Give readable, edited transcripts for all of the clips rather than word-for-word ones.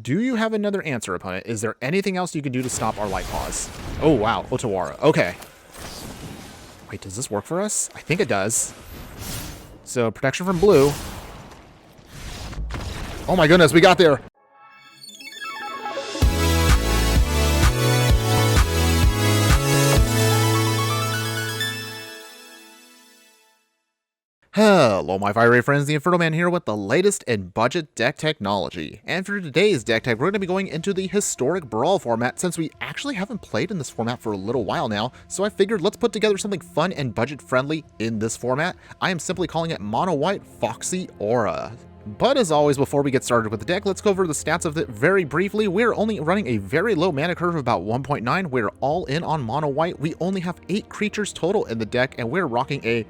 Do you have another answer, opponent? Is there anything else you can do to stop our Light Paws? Oh, wow. Otawara. Okay. Wait, does this work for us? I think it does. So, protection from blue. Oh my goodness, we got there. Hello my fiery friends, the Infernoman here with the latest in budget deck technology. And for today's deck tech, we're going to be going into the Historic Brawl format since we actually haven't played in this format for a little while now. So I figured let's put together something fun and budget friendly in this format. I am simply calling it Mono White Foxy Aura. But as always, before we get started with the deck, let's go over the stats of it very briefly. We're only running a very low mana curve of about 1.9. We're all in on Mono White. We only have 8 creatures total in the deck, and we're rocking a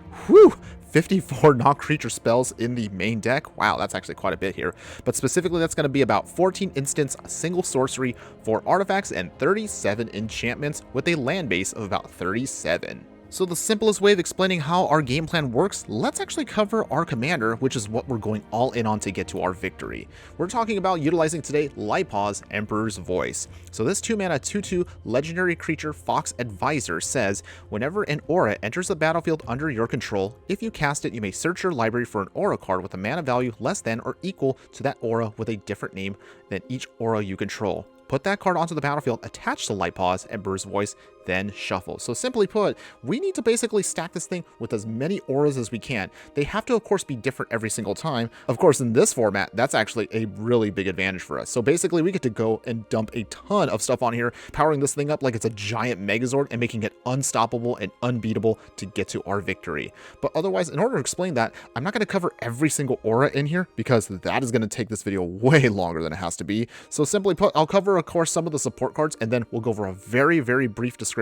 54 non-creature spells in the main deck. Wow, that's actually quite a bit here. But specifically, that's going to be about 14 instants, single sorcery, 4 artifacts, and 37 enchantments with a land base of about 37. So the simplest way of explaining how our game plan works, let's actually cover our commander, which is what we're going all in on to get to our victory. We're talking about utilizing today Light Paws, Emperor's Voice. So this 2-mana 2/2 legendary creature Fox Advisor says, whenever an aura enters the battlefield under your control, if you cast it, you may search your library for an aura card with a mana value less than or equal to that aura with a different name than each aura you control. Put that card onto the battlefield attached to Light Paws, Emperor's Voice, then shuffle. So simply put, we need to basically stack this thing with as many auras as we can. They have to, of course, be different every single time. Of course, in this format, that's actually a really big advantage for us. So basically, we get to go and dump a ton of stuff on here, powering this thing up like it's a giant Megazord and making it unstoppable and unbeatable to get to our victory. But otherwise, in order to explain that, I'm not going to cover every single aura in here because that is going to take this video way longer than it has to be. So simply put, I'll cover, of course, some of the support cards, and then we'll go over a very, very brief description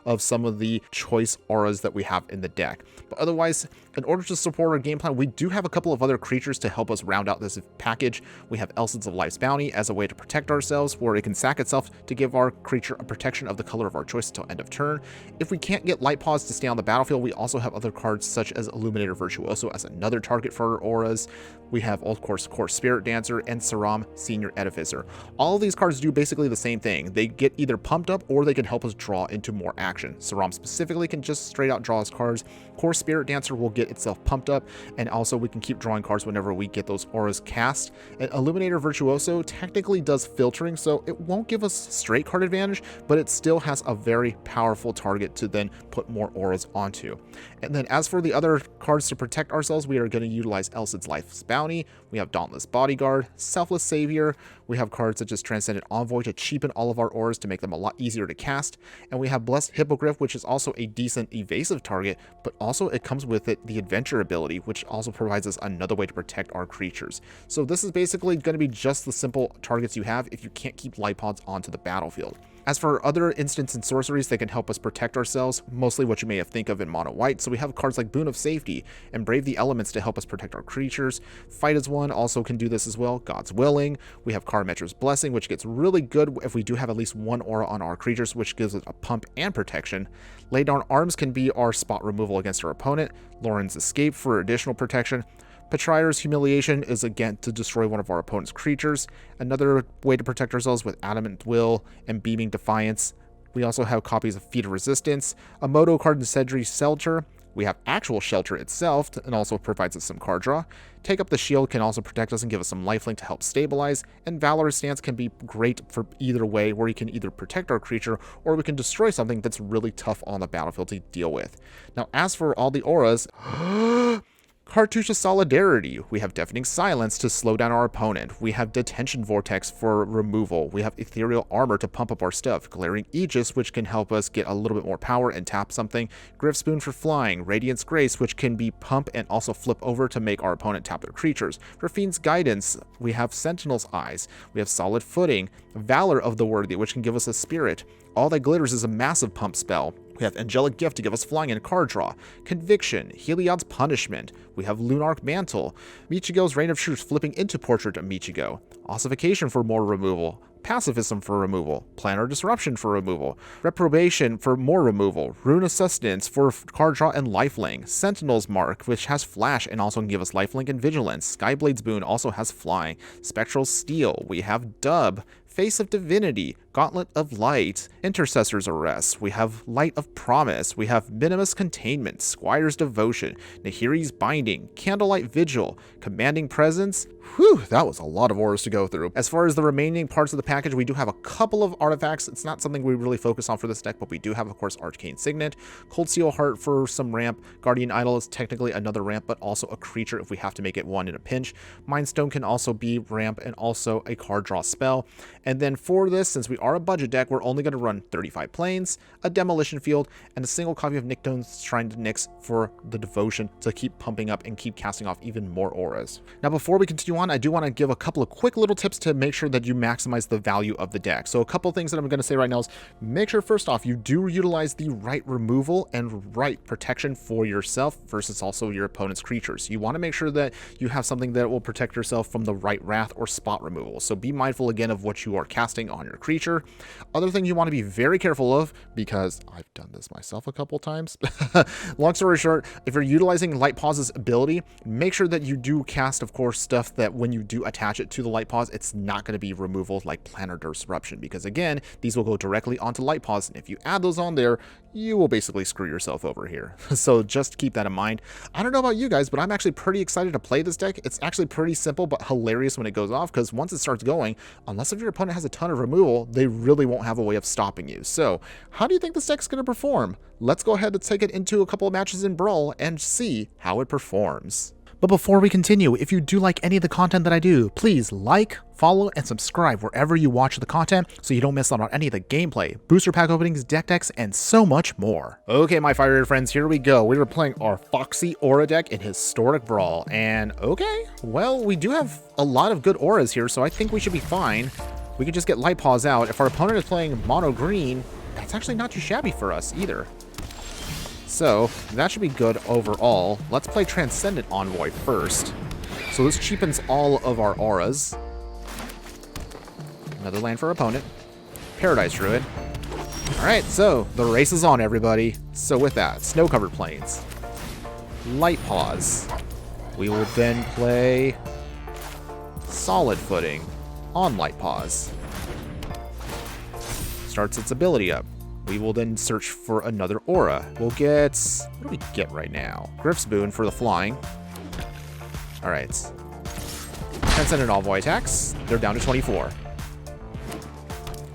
of some of the choice auras that we have in the deck. But otherwise, in order to support our game plan, we do have a couple of other creatures to help us round out this package. We have Essence of Life's Bounty as a way to protect ourselves, where it can sack itself to give our creature a protection of the color of our choice until end of turn. If we can't get Light Paws to stay on the battlefield, we also have other cards such as Illuminator Virtuoso as another target for our auras. We have, of course, Spirit Dancer and Saram, Senior Edificer. All of these cards do basically the same thing. They get either pumped up or they can help us draw into more action. Saram specifically can just straight out draw us cards. Spirit Dancer will get itself pumped up, and also we can keep drawing cards whenever we get those auras cast. And Illuminator Virtuoso technically does filtering, so it won't give us straight card advantage, but it still has a very powerful target to then put more auras onto. And then as for the other cards to protect ourselves, we are going to utilize Essence Life's Bounty. We have Dauntless Bodyguard, Selfless Savior. We have cards such as Transcendent Envoy to cheapen all of our auras to make them a lot easier to cast. And we have Blessed Hippogriff, which is also a decent evasive target, but also it comes with it the Adventure ability, which also provides us another way to protect our creatures. So this is basically going to be just the simple targets you have if you can't keep Light Paws onto the battlefield. As for other instants and sorceries that can help us protect ourselves, mostly what you may have think of in Mono White, so we have cards like Boon of Safety and Brave the Elements to help us protect our creatures. Fight as One also can do this as well, God's Willing. We have Karametra's Blessing, which gets really good if we do have at least one aura on our creatures, which gives us a pump and protection. Lay Down Arms can be our spot removal against our opponent. Lauren's Escape for additional protection. Petrier's Humiliation is again to destroy one of our opponent's creatures. Another way to protect ourselves with Adamant Will and Beaming Defiance. We also have copies of Feat of Resistance, a Moto card in Cedri's Shelter. We have actual Shelter itself and also provides us some card draw. Take Up the Shield can also protect us and give us some lifelink to help stabilize. And Valorous Stance can be great for either way, where you can either protect our creature or we can destroy something that's really tough on the battlefield to deal with. Now, as for all the auras, Cartouche's Solidarity. We have Deafening Silence to slow down our opponent. We have Detention Vortex for removal. We have Ethereal Armor to pump up our stuff. Glaring Aegis, which can help us get a little bit more power and tap something. Griff Spoon for flying. Radiance Grace, which can be pump and also flip over to make our opponent tap their creatures. For Fiend's Guidance, we have Sentinel's Eyes. We have Solid Footing. Valor of the Worthy, which can give us a spirit. All That Glitters is a massive pump spell. We have Angelic Gift to give us flying and card draw. Conviction, Heliod's Punishment. We have Lunarch Mantle. Michigo's Reign of Truth flipping into Portrait of Michigo. Ossification for more removal. Pacifism for removal, Planar Disruption for removal, Reprobation for more removal, Rune of Sustenance for card draw and lifelink, Sentinel's Mark, which has flash and also can give us lifelink and vigilance, Skyblade's Boon also has flying, Spectral Steel, we have Dub, Face of Divinity, Gauntlet of Light, Intercessor's Arrest, we have Light of Promise, we have Minimus Containment, Squire's Devotion, Nahiri's Binding, Candlelight Vigil, Commanding Presence. Whew, that was a lot of auras to go through. As far as the remaining parts of the package, we do have a couple of artifacts. It's not something we really focus on for this deck, but we do have, of course, Arcane Signet, Cold Steel Heart for some ramp, Guardian Idol is technically another ramp, but also a creature if we have to make it one in a pinch. Mind Stone can also be ramp and also a card draw spell. And then for this, since we are a budget deck, we're only going to run 35 planes, a Demolition Field, and a single copy of Nicktone's Shrine to Nyx for the Devotion to keep pumping up and keep casting off even more auras. Now, before we continue on, I do want to give a couple of quick little tips to make sure that you maximize the value of the deck. So a couple of things that I'm going to say right now is make sure first off, you do utilize the right removal and right protection for yourself versus also your opponent's creatures. You want to make sure that you have something that will protect yourself from the right wrath or spot removal. So be mindful again of what you are casting on your creature. Other thing you want to be very careful of, because I've done this myself a couple times. Long story short, if you're utilizing Light Paws' ability, make sure that you do cast, of course, stuff that when you do attach it to the Light Paws, it's not going to be removal like Planar Disruption, because again, these will go directly onto Light Paws, and if you add those on there, you will basically screw yourself over here. So just keep that in mind. I don't know about you guys, but I'm actually pretty excited to play this deck. It's actually pretty simple but hilarious when it goes off, because once it starts going, unless if your opponent has a ton of removal, they really won't have a way of stopping you. So how do you think this deck's going to perform? Let's go ahead and take it into a couple of matches in Brawl and see how it performs. But before we continue, if you do like any of the content that I do, please like, follow, and subscribe wherever you watch the content so you don't miss out on any of the gameplay, booster pack openings, deck decks, and so much more. Okay, my fiery friends, here we go. We are playing our Foxy Aura deck in Historic Brawl, and okay, well, we do have a lot of good auras here, so I think we should be fine. We can just get Light Paws out. If our opponent is playing mono green, that's actually not too shabby for us either. So that should be good overall. Let's play Transcendent Envoy first. So this cheapens all of our auras. Another land for our opponent. Paradise Druid. Alright, so the race is on, everybody. So with that, snow-covered plains. Light Paws. We will then play Solid Footing on Light Paws. Starts its ability up. We will then search for another aura. We'll get... what do we get right now? Griff's Boon for the flying. Alright. Transcendent Envoy attacks. They're down to 24.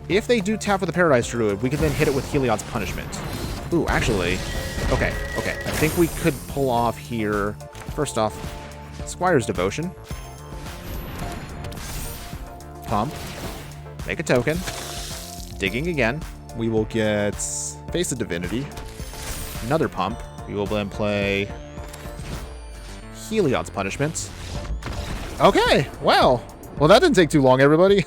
If they do tap with the Paradise Druid, we can then hit it with Heliod's Punishment. Ooh, actually... Okay. I think we could pull off here... First off, Squire's Devotion. Pump. Make a token. Digging again. We will get Face of Divinity, another pump. We will then play Heliod's Punishment. Okay, wow. Well, that didn't take too long, everybody.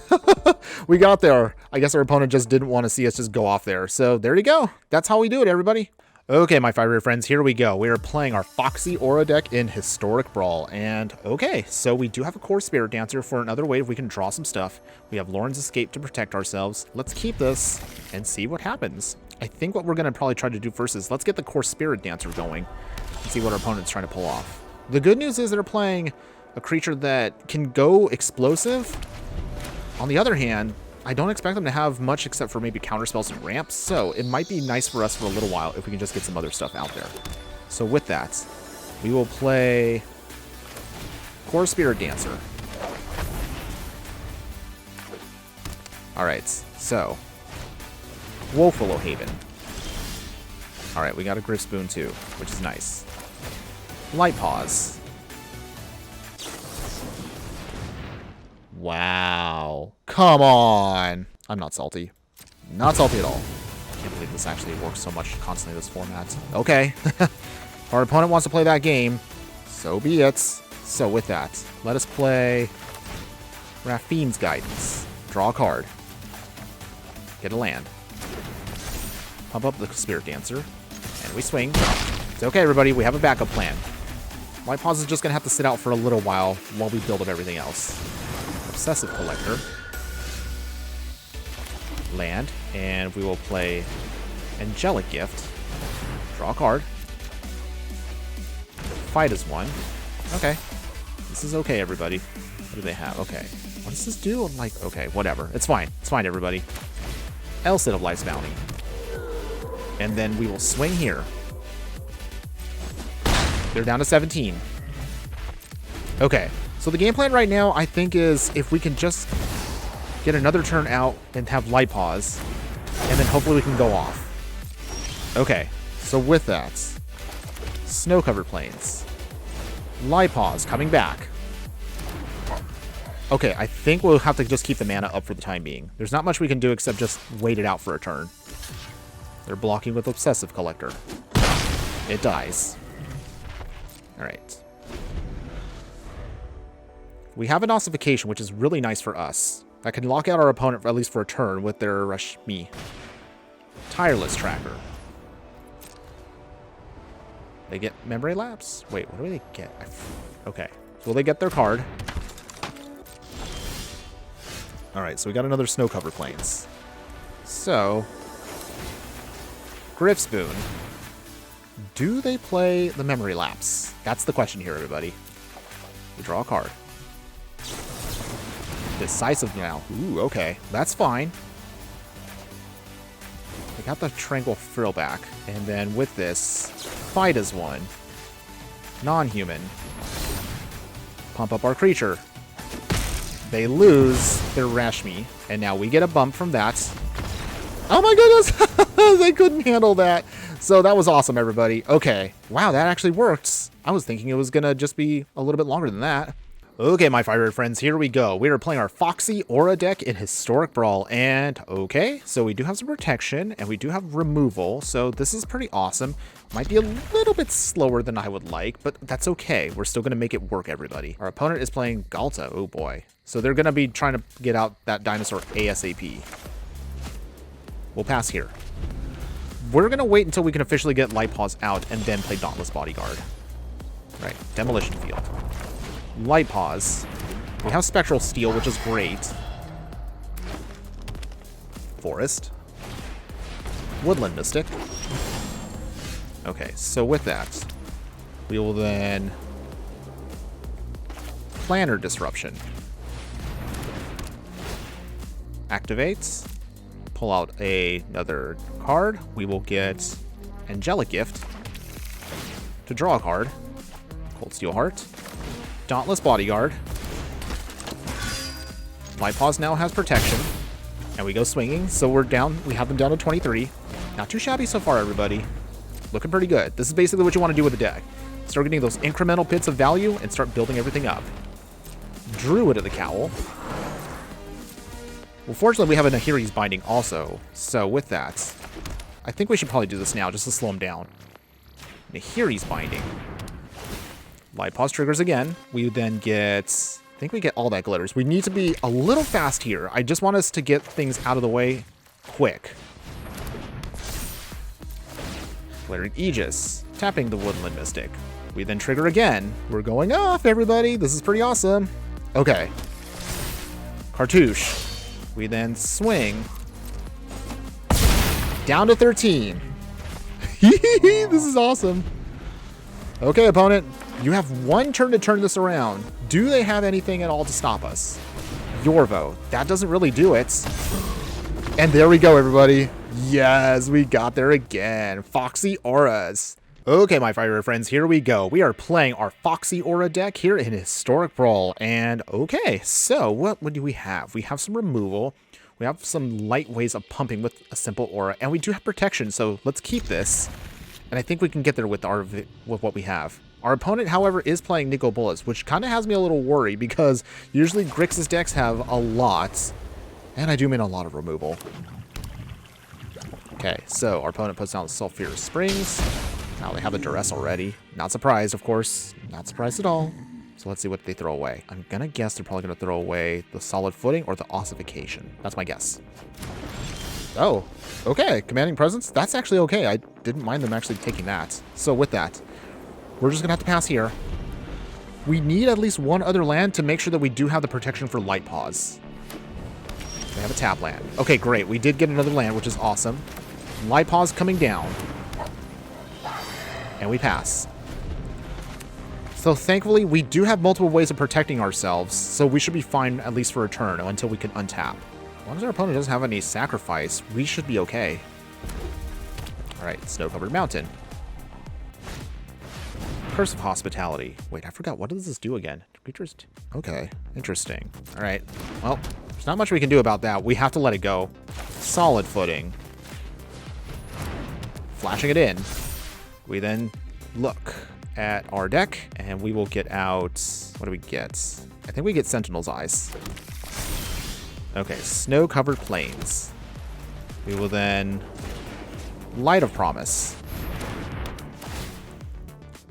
We got there. I guess our opponent just didn't want to see us just go off there. So there you go. That's how we do it, everybody. Okay, my fiery friends, here we go. We are playing our Foxy Aura deck in Historic Brawl. And okay, so we do have a core Spirit Dancer for another wave. We can draw some stuff. We have Lauren's Escape to protect ourselves. Let's keep this and see what happens. I think what we're going to probably try to do first is let's get the core Spirit Dancer going and see what our opponent's trying to pull off. The good news is they're playing a creature that can go explosive. On the other hand, I don't expect them to have much except for maybe counterspells and ramps, so it might be nice for us for a little while if we can just get some other stuff out there. So with that, we will play Core Spirit Dancer. Alright, so Woeful Haven. Alright, we got a Griff's Boon too, which is nice. Light Paws. Wow. Come on. I'm not salty. Not salty at all. Can't believe this actually works so much constantly, this format. Okay. If our opponent wants to play that game, so be it. So with that, let us play Raffine's Guidance. Draw a card. Get a land. Pump up the Spirit Dancer. And we swing. It's okay, everybody. We have a backup plan. Light Paws is just going to have to sit out for a little while we build up everything else. Obsessive Collector. land, and we will play Angelic Gift. Draw a card. Fight as one. Okay. This is okay, everybody. What do they have? Okay. What does this do? I'm like, okay, whatever. It's fine. It's fine, everybody. Elsit of Life's Bounty. And then we will swing here. They're down to 17. Okay. So the game plan right now, I think, is if we can just get another turn out and have Light Paws, and then hopefully we can go off. Okay. So with that, Snow-Covered Plains. Light Paws coming back. Okay, I think we'll have to just keep the mana up for the time being. There's not much we can do except just wait it out for a turn. They're blocking with Obsessive Collector. It dies. Alright. We have an Ossification, which is really nice for us. That can lock out our opponent, at least for a turn, with their Rush Me. Tireless Tracker. They get Memory Lapse? Wait, what do they get? Okay. So will they get their card? Alright, so we got another Snow-Covered Plains. So, Griff's Boon. Do they play the Memory Lapse? That's the question here, everybody. We draw a card. Decisive now. Ooh, okay. That's fine. We got the Tranquil Frill back. And then with this, fight as one. Non-human. Pump up our creature. They lose their Rashmi, and now we get a bump from that. Oh my goodness! They couldn't handle that. So that was awesome, everybody. Okay. Wow, that actually works. I was thinking it was going to just be a little bit longer than that. Okay, my fire friends, here we go. We are playing our Foxy Aura deck in Historic Brawl, and okay, so we do have some protection, and we do have removal, so this is pretty awesome. Might be a little bit slower than I would like, but that's okay. We're still going to make it work, everybody. Our opponent is playing Galta. Oh boy. So they're going to be trying to get out that dinosaur ASAP. We'll pass here. We're going to wait until we can officially get Light Paws out and then play Dauntless Bodyguard. Right, Demolition Field. Light Paws. We have Spectral Steel, which is great. Forest. Woodland Mystic. Okay, so with that, we will then Planner Disruption. Activates. Pull out another card. We will get Angelic Gift to draw a card. Cold Steel Heart. Dauntless Bodyguard. Light Paws now has protection. And we go swinging, so we're down. We have them down to 23. Not too shabby so far, everybody. Looking pretty good. This is basically what you want to do with the deck. Start getting those incremental bits of value and start building everything up. Druid of the Cowl. Well, fortunately, we have a Nahiri's Binding also. So with that, I think we should probably do this now just to slow him down. Nahiri's Binding. Light Paws triggers again. We then get... I think we get all that glitters. We need to be a little fast here. I just want us to get things out of the way quick. Glittering Aegis. Tapping the Woodland Mystic. We then trigger again. We're going off, everybody. This is pretty awesome. Okay. Cartouche. We then swing. Down to 13. This is awesome. Okay, opponent. You have one turn to turn this around. Do they have anything at all to stop us? Yorvo. That doesn't really do it. And there we go, everybody. Yes, we got there again. Foxy Auras. Okay, my fire friends, here we go. We are playing our Foxy Aura deck here in Historic Brawl. And okay, so what do we have? We have some removal. We have some light ways of pumping with a simple aura. And we do have protection, so let's keep this. And I think we can get there with what we have. Our opponent, however, is playing Nicol Bolas, which kind of has me a little worried because usually Grixis decks have a lot, and I do mean a lot of removal. Okay, so our opponent puts down Sulphurous Springs. Now they have a Duress already. Not surprised, of course. Not surprised at all. So let's see what they throw away. I'm going to guess they're probably going to throw away the Solid Footing or the Ossification. That's my guess. Oh, okay. Commanding Presence. That's actually okay. I didn't mind them actually taking that. So with that, we're just going to have to pass here. We need at least one other land to make sure that we do have the protection for Light Paws. They have a tap land. Okay, great. We did get another land, which is awesome. Light Paws coming down. And we pass. So thankfully, we do have multiple ways of protecting ourselves, so we should be fine at least for a turn until we can untap. As long as our opponent doesn't have any sacrifice, we should be okay. Alright, Snow-Covered Mountain. Curse of Hospitality. Wait, I forgot. What does this do again? Creatures? Okay, interesting. Alright, well, there's not much we can do about that. We have to let it go. Solid footing. Flashing it in. We then look at our deck, and we will get out... What do we get? I think we get Sentinel's Eyes. Okay, Snow-Covered Plains. We will then... Light of Promise.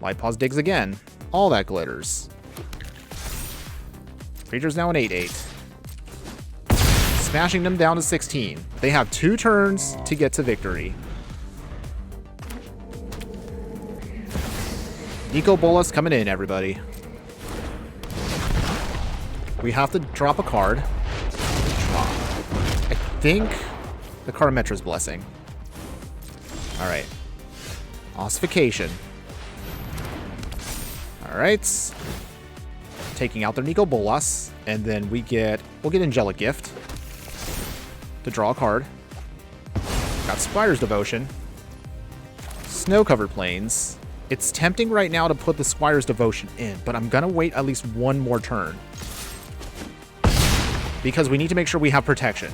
Light Paws digs again. All that glitters. Creature's now an 8/8. Smashing them down to 16. They have 2 turns to get to victory. Nico Bolas coming in, everybody. We have to drop a card. I think the Carametra's Blessing. Alright. Ossification. Alright. Taking out their Nico Bolas. And then we'll get Angelic Gift to draw a card. Got Squire's Devotion. Snow-Covered Plains. It's tempting right now to put the Squire's Devotion in, but I'm going to wait at least one more turn. Because we need to make sure we have protection.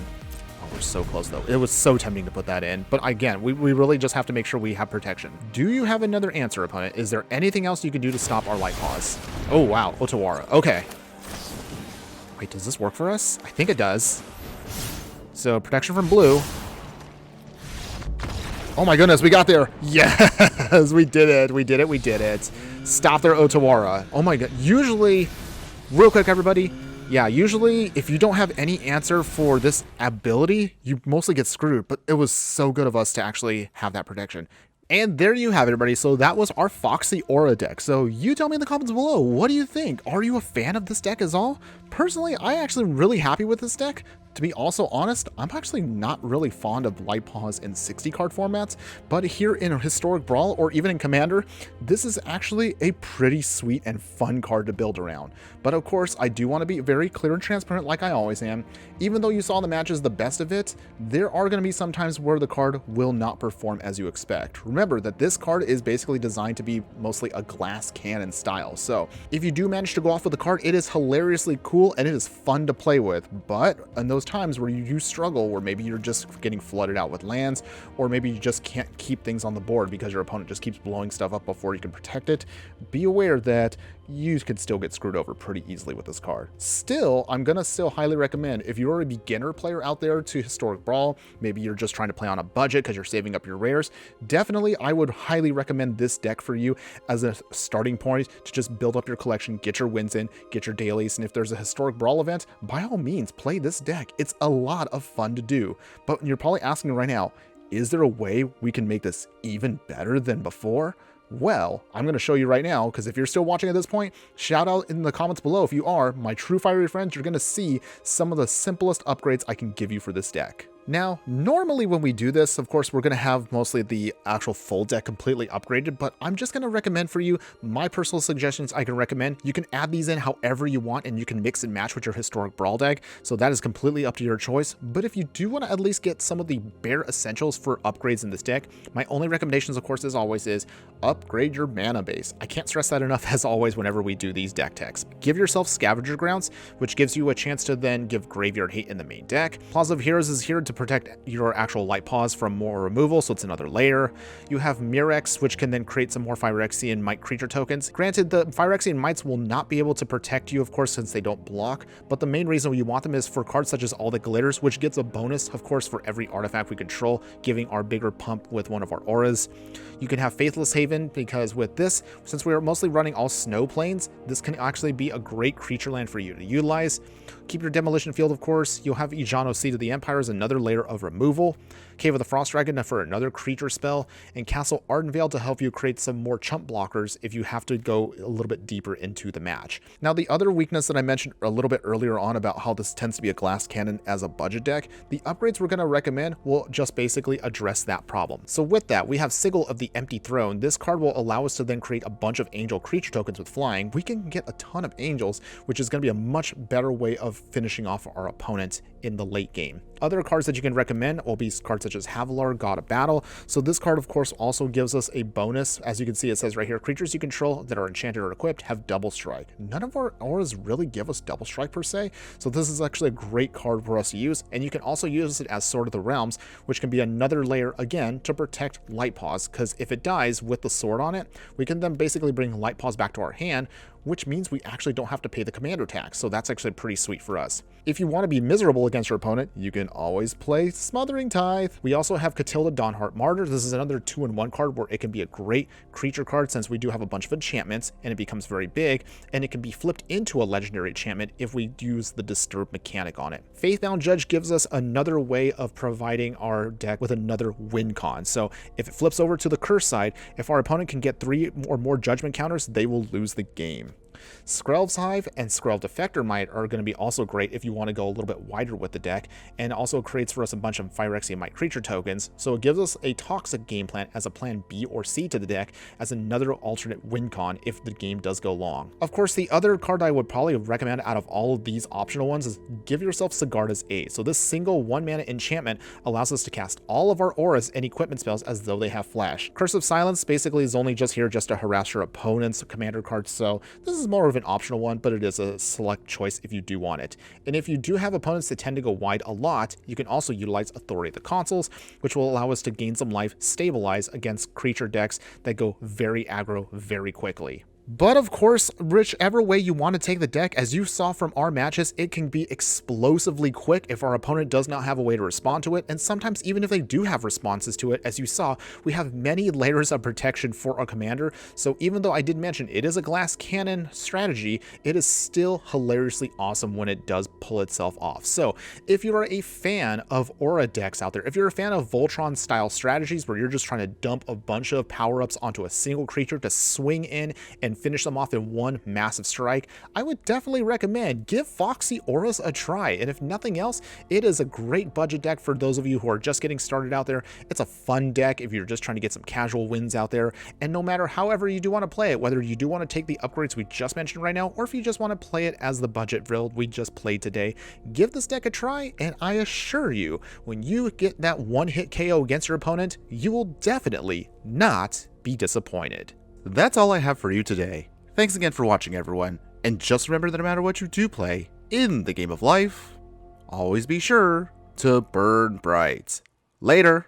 Oh, we're so close, though. It was so tempting to put that in. But again, we really just have to make sure we have protection. Do you have another answer, opponent? Is there anything else you can do to stop our Light Paws? Oh, wow. Otawara. Okay. Wait, does this work for us? I think it does. So, protection from blue. Oh my goodness, we got there. Yes, we did it. We did it. We did it. Stop their Otawara. Oh my god. Usually, real quick, everybody. Yeah, usually if you don't have any answer for this ability, you mostly get screwed. But it was so good of us to actually have that protection. And there you have it, everybody. So that was our Foxy Aura deck. So you tell me in the comments below, what do you think? Are you a fan of this deck as all? Personally, I actually am really happy with this deck. To be also honest, I'm actually not really fond of Light Paws in 60 card formats, but here in Historic Brawl or even in Commander, this is actually a pretty sweet and fun card to build around. But of course, I do want to be very clear and transparent like I always am. Even though you saw the matches the best of it, there are going to be some times where the card will not perform as you expect. Remember that this card is basically designed to be mostly a glass cannon style. So if you do manage to go off with the card, it is hilariously cool and it is fun to play with. But in those times where you do struggle, where maybe you're just getting flooded out with lands, or maybe you just can't keep things on the board because your opponent just keeps blowing stuff up before you can protect it, be aware that you could still get screwed over pretty easily with this card. Still, I'm gonna still highly recommend, if you're a beginner player out there to Historic Brawl, maybe you're just trying to play on a budget because you're saving up your rares, definitely I would highly recommend this deck for you as a starting point to just build up your collection, get your wins in, get your dailies, and if there's a Historic Brawl event, by all means, play this deck. It's a lot of fun to do. But you're probably asking right now, is there a way we can make this even better than before? Well, I'm going to show you right now, because if you're still watching at this point, shout out in the comments below if you are. My true fiery friends, you're going to see some of the simplest upgrades I can give you for this deck. Now, normally when we do this, of course, we're going to have mostly the actual full deck completely upgraded, but I'm just going to recommend for you my personal suggestions I can recommend. You can add these in however you want, and you can mix and match with your Historic Brawl deck, so that is completely up to your choice. But if you do want to at least get some of the bare essentials for upgrades in this deck, my only recommendations, of course, as always, is upgrade your mana base. I can't stress that enough, as always, whenever we do these deck techs. Give yourself Scavenger Grounds, which gives you a chance to then give Graveyard Hate in the main deck. Plaza of Heroes is here to protect your actual Light Paws from more removal, so it's another layer. You have Mirex, which can then create some more Phyrexian Mite creature tokens. Granted, the Phyrexian Mites will not be able to protect you, of course, since they don't block, but the main reason you want them is for cards such as All That Glitters, which gets a bonus, of course, for every artifact we control, giving our bigger pump with one of our auras. You can have Faithless Haven, because with this, since we are mostly running all snow plains, this can actually be a great creature land for you to utilize. Keep your Demolition Field, of course. You'll have Ijano, Seed of the Empire as another layer of removal. Cave of the Frost Dragon for another creature spell. And Castle Ardenvale to help you create some more chump blockers if you have to go a little bit deeper into the match. Now, the other weakness that I mentioned a little bit earlier on about how this tends to be a glass cannon as a budget deck, the upgrades we're going to recommend will just basically address that problem. So with that, we have Sigil of the Empty Throne. This card will allow us to then create a bunch of angel creature tokens with flying. We can get a ton of angels, which is going to be a much better way of finishing off our opponent in the late game. Other cards that you can recommend will be cards such as Havilar, God of Battle. So this card, of course, also gives us a bonus. As you can see, it says right here, creatures you control that are enchanted or equipped have double strike. None of our auras really give us double strike per se, so this is actually a great card for us to use, and you can also use it as Sword of the Realms, which can be another layer, again, to protect Light Paws, because if it dies with the sword on it, we can then basically bring Light Paws back to our hand, which means we actually don't have to pay the commander tax, so that's actually pretty sweet for us. If you want to be miserable against your opponent, you can always play Smothering Tithe. We also have Catilda, Dawnheart Martyr. This is another 2-in-1 card where it can be a great creature card since we do have a bunch of enchantments, and it becomes very big, and it can be flipped into a legendary enchantment if we use the Disturb mechanic on it. Faithbound Judge gives us another way of providing our deck with another win con. So if it flips over to the curse side, if our opponent can get 3 or more judgment counters, they will lose the game. Skrelv's Hive and Skrelv Defector Might are going to be also great if you want to go a little bit wider with the deck, and also creates for us a bunch of Phyrexian Might creature tokens, so it gives us a Toxic game plan as a plan B or C to the deck as another alternate win con if the game does go long. Of course, the other card I would probably recommend out of all of these optional ones is give yourself Sigarda's Aid. So this single 1-mana enchantment allows us to cast all of our auras and equipment spells as though they have flash. Curse of Silence basically is only just here just to harass your opponent's commander cards, so this is more of an optional one, but it is a select choice if you do want it. And if you do have opponents that tend to go wide a lot, you can also utilize Authority of the Consuls, which will allow us to gain some life, stabilize against creature decks that go very aggro very quickly. But of course, whichever way you want to take the deck, as you saw from our matches, it can be explosively quick if our opponent does not have a way to respond to it, and sometimes even if they do have responses to it, as you saw, we have many layers of protection for our commander, so even though I did mention it is a glass cannon strategy, it is still hilariously awesome when it does pull itself off. So if you are a fan of aura decks out there, if you're a fan of Voltron style strategies where you're just trying to dump a bunch of power-ups onto a single creature to swing in and finish them off in one massive strike, I would definitely recommend give Foxy Auras a try. And if nothing else, it is a great budget deck for those of you who are just getting started out there. It's a fun deck if you're just trying to get some casual wins out there. And no matter however you do want to play it, whether you do want to take the upgrades we just mentioned right now, or if you just want to play it as the budget build we just played today, give this deck a try, and I assure you, when you get that one-hit KO against your opponent, you will definitely not be disappointed. That's all I have for you today. Thanks again for watching, everyone, and just remember that no matter what you do play in the game of life, always be sure to burn bright. Later!